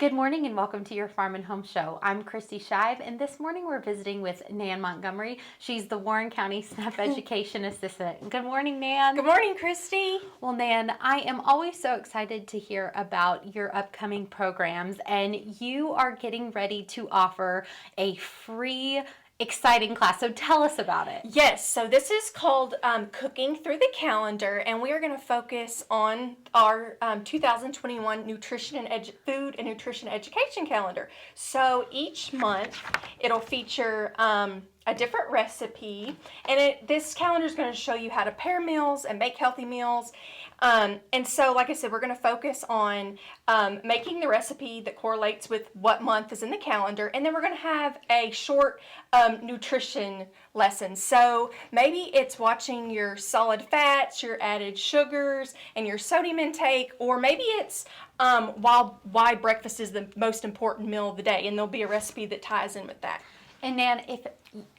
Good morning and welcome to your Farm and Home Show. I'm Kristi Shive, and this morning we're visiting with Nan Montgomery. She's the Warren County SNP Education Assistant. Good morning, Nan. Good morning, Kristi. Well, Nan, I am always so excited to hear about your upcoming programs, and you are getting ready to offer a free exciting class. So tell us about it. Yes, so this is called Cooking Through the Calendar, and we are going to focus on our 2021 Food and Nutrition Education Calendar. So each month it'll feature a different recipe, and this calendar is going to show you how to pair meals and make healthy meals. And so, like I said, we're going to focus on making the recipe that correlates with what month is in the calendar, and then we're going to have a short nutrition lesson. So maybe it's watching your solid fats, your added sugars, and your sodium intake, or maybe it's why breakfast is the most important meal of the day, and there'll be a recipe that ties in with that. And Nan, if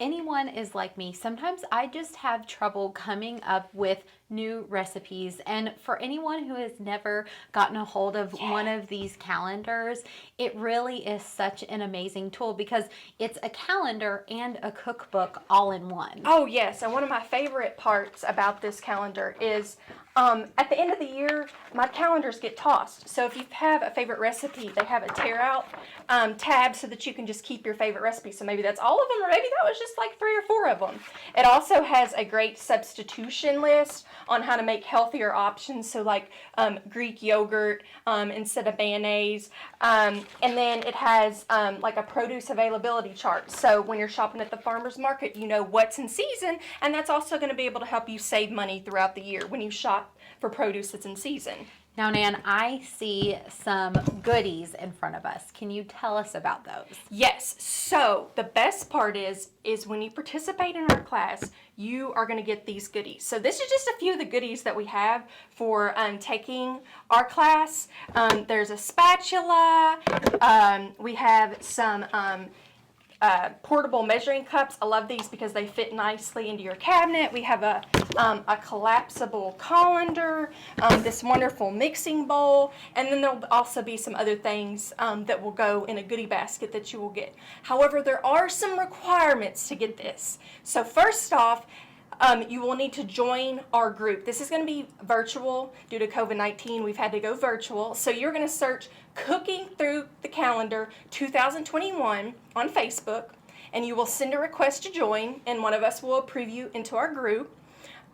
anyone is like me, sometimes I just have trouble coming up with new recipes. And for anyone who has never gotten a hold of one of these calendars, it really is such an amazing tool because it's a calendar and a cookbook all in one. Oh yes, and one of my favorite parts about this calendar is at the end of the year, my calendars get tossed. So if you have a favorite recipe, they have a tear out tab so that you can just keep your favorite recipe. So maybe that's all of them, or maybe that was just like 3 or 4 of them. It also has a great substitution list on how to make healthier options. So like Greek yogurt instead of mayonnaise. And then it has like a produce availability chart. So when you're shopping at the farmer's market, you know what's in season, and that's also going to be able to help you save money throughout the year when you shop for produce that's in season. Now, Nan, I see some goodies in front of us. Can you tell us about those? Yes. So the best part is when you participate in our class, you are going to get these goodies. So this is just a few of the goodies that we have for taking our class. There's a spatula. We have some portable measuring cups. I love these because they fit nicely into your cabinet. We have a collapsible colander, this wonderful mixing bowl, and then there'll also be some other things that will go in a goodie basket that you will get. However, there are some requirements to get this. So first off, you will need to join our group. This is going to be virtual due to COVID-19. We've had to go virtual. So you're going to search Cooking Through the Calendar 2021 on Facebook, and you will send a request to join, and one of us will approve you into our group.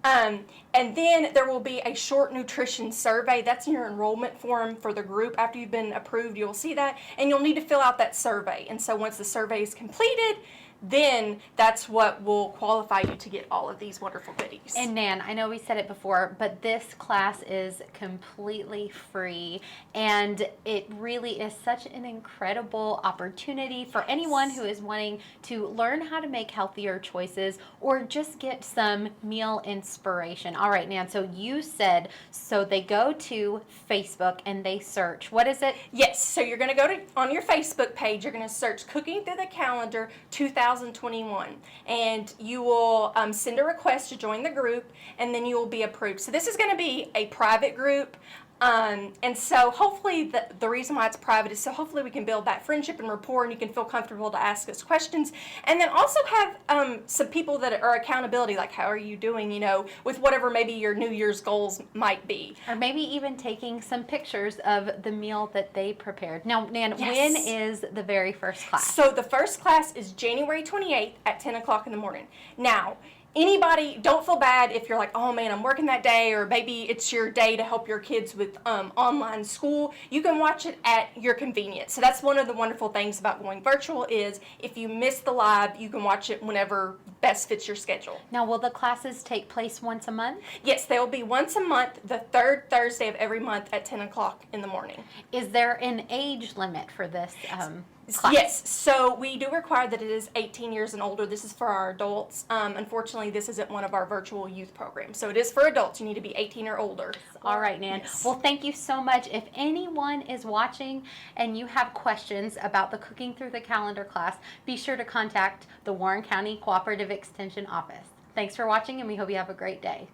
And then there will be a short nutrition survey. That's in your enrollment form for the group. After you've been approved, you'll see that, and you'll need to fill out that survey. And so once the survey is completed, then that's what will qualify you to get all of these wonderful goodies. And Nan, I know we said it before, but this class is completely free, and it really is such an incredible opportunity for anyone who is wanting to learn how to make healthier choices or just get some meal inspiration. All right, Nan, so you said, so they go to Facebook and they search, what is it? Yes, so you're going to go on your Facebook page, you're going to search Cooking Through the Calendar 2021, and you will send a request to join the group, and then you will be approved. So this is going to be a private group, and so hopefully the reason why it's private is so hopefully we can build that friendship and rapport, and you can feel comfortable to ask us questions, and then also have some people that are accountability, like how are you doing, you know, with whatever maybe your New Year's goals might be. Or maybe even taking some pictures of the meal that they prepared. Now, Nan, when is the very first class? So the first class is January 28th at 10 o'clock in the morning. Now, anybody, don't feel bad if you're like, oh man, I'm working that day, or maybe it's your day to help your kids with online school. You can watch it at your convenience. So that's one of the wonderful things about going virtual is if you miss the live, you can watch it whenever best fits your schedule. Now, will the classes take place once a month? Yes, they will be once a month, the third Thursday of every month at 10 o'clock in the morning. Is there an age limit for this class? Yes, so we do require that it is 18 years and older. This is for our adults. Unfortunately, this isn't one of our virtual youth programs. So it is for adults. You need to be 18 or older. All right, Nan. Yes. Well, thank you so much. If anyone is watching and you have questions about the Cooking Through the Calendar class, be sure to contact the Warren County Cooperative Extension Office. Thanks for watching, and we hope you have a great day.